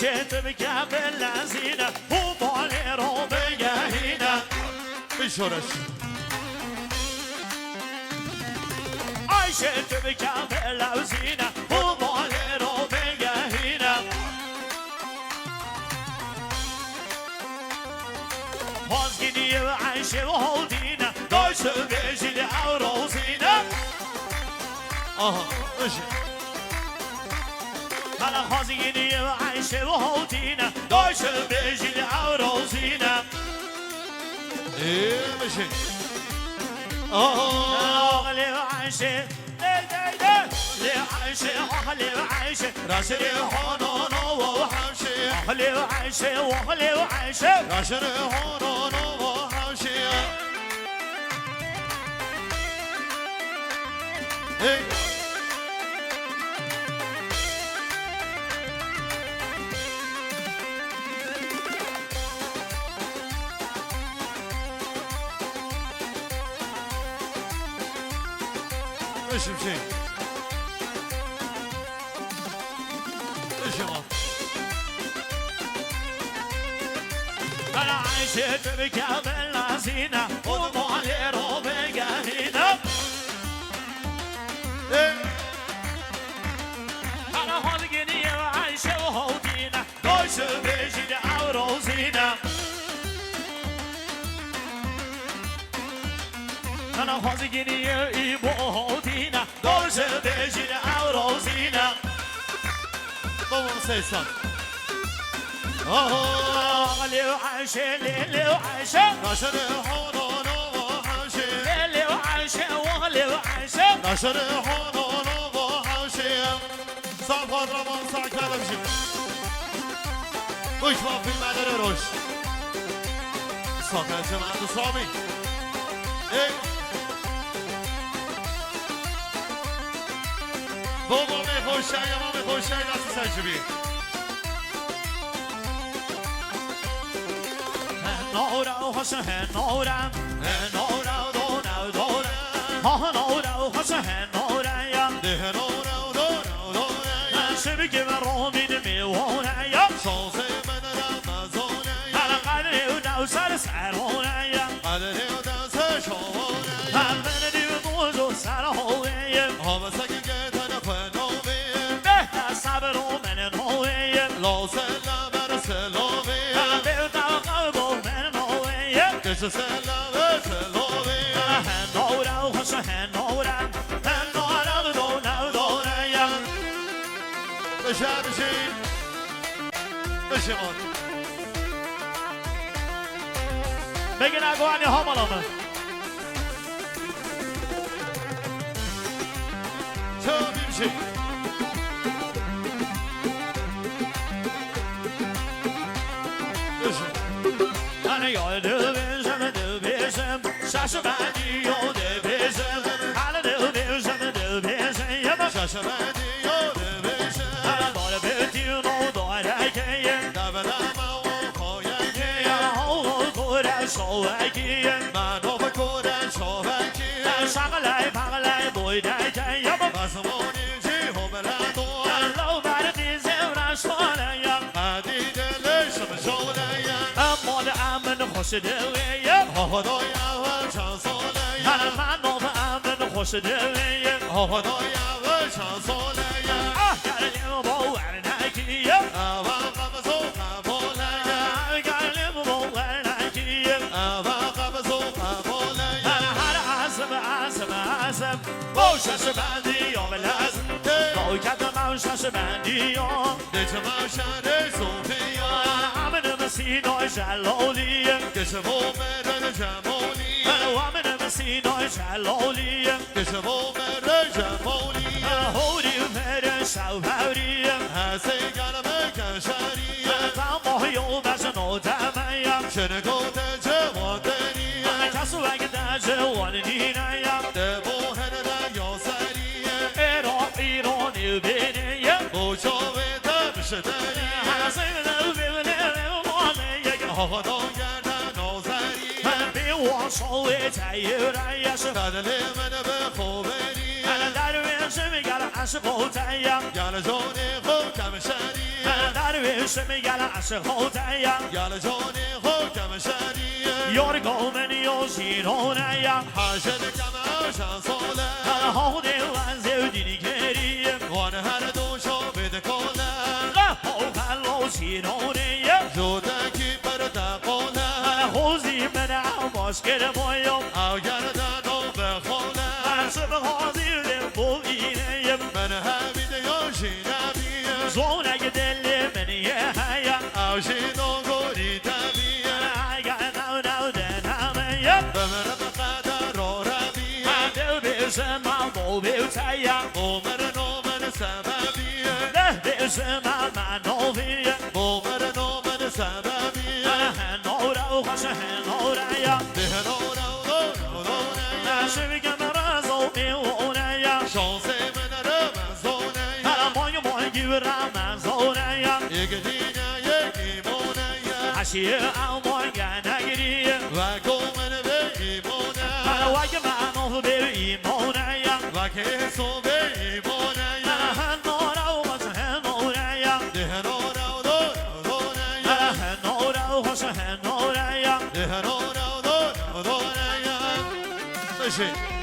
عشت بكامل لزينة ومالي روبي هنا بشورش عشت بكامل لزينة ومالي روبي هنا هازجني وعيش وهودينا دوش بيجي لأوروزينا آها ماشي أنا هازجني وعيش وهودينا دوش بيجي لأوروزينا إيه ماشي أغلي وعيشي أغلي وعيشي راسلي هونو وحمشي أغلي وعيشي وأغلي وعيشي راسلي هونو وحمشي إيه ماشي ماشي ماشي أنا عشت بكامل لزينة ومالي روبي هنا أنا هازجني وعيش وهودينا دوش بيجي لأوروزينا أنا هازجني وهودينا دوش بيجي لأوروزينا بابا مسيسان أغلي وعيشي ليلي وعيشي راسلي هونو وحمشي ليلي وعيشي وأغلي وعيشي راسلي هونو وحمشي صعب خاطر ما صعب كلام شيء وش ما في المدري روش صعب جماعة صعبي إيه بابا میخوشه یا ما میخوشه دست سنجبی نورا حسن نورا نورا دونا دونا ها نورا حسن نورا یا ده نورا دونا شبك برومين ميونا يا شانسه من رمزانه على قدري ونوسر سعرونا يا قدره و دست شمانه من ديوزو سرهوية هم سگی گتن خنوبی به صبر من نوية لاسلا بر سلوبی بيوتا قلبو من نوية کش سلا بر سلوبی نورا حسن نورا نورا دونا دونا يا بشه بشه بشه من بگین اگوانی همالامه چه بیمشی بشه Hani yol dövüşüm, şaşı beni yol dövüşüm. Hani dövüşüm, yama شاشمندی یاده بشه hani doğru bütün o doğru keyim. دبدم و پایگی Ya o kore şovakiyim. من و بکرن شاوکی Şağlay bağlay boydayken yama. بزمانی چی هملندو Lav verdi zevran şolayım. قدی دلشم شولیم Amma da amın hoş döveyim. آهدای اول چند سالیم Hani ben o amın hoş döveyim. آهدای اول چند سالیم Ah gelinim bu vernakiyim. اول قبض و قبولیم Ah gelinim bu vernakiyim. اول قبض و قبولیم أنا على عزم وشاش بنديوم لازم لو كتب وشاش بنديوم دچم شهر صوفیا أنا عمل مسينو جلولي کشمو مرن جمالی أنا ومن مسينو جلولي کشمو مرن جمالی أنا هوري ومرن شوهري هستی گرم کشری أنا طمه يوم بجنو دمي شنگوت جوادنی أنا كسوك دجواني دبو هنر یا سری إيران يبيني بوچاوه دمشتری حسين ببني آهدا گردن نازری بوصل تيريش قدل من به خوبری أنا درويش مقال عشق وتيم گل جان خود کمشری درویش میگل عشق هوتیا قال جوني هو كم شادي یارگو من یو زیرونیا حاجد كما شانصولة هودی وزیو دینی کری وانا هر دوشو بدكولا غفو خلو زیرونیا جودكي بردا قولا هوزی من عماش کرمویم او يردانو بخولا عصب هازی لبو اینیم من هبيد يوشي نبي زونگ دل من یه هیا او شينو قولي تبي اگر نو نو دنمیم بمر بقدر ربي دل بیشم مو بیوتیا بومر نومن سببي ده بیشم منویه بومر نومن سببي هنورا و خوش هنورا دهنورا ودورا شویگم رازو میونیا شانسي من رمزوني مای مای گیرم منزونیا يقدينا يقيمونا عشیه امای گنگری وكو من بيمونا وگ منو بیمونیا وكيسو بيمونا هنورا و خوش هنورا دهنورا ودورا هنورا و خوش هنورا دهنورا ودورا ماشي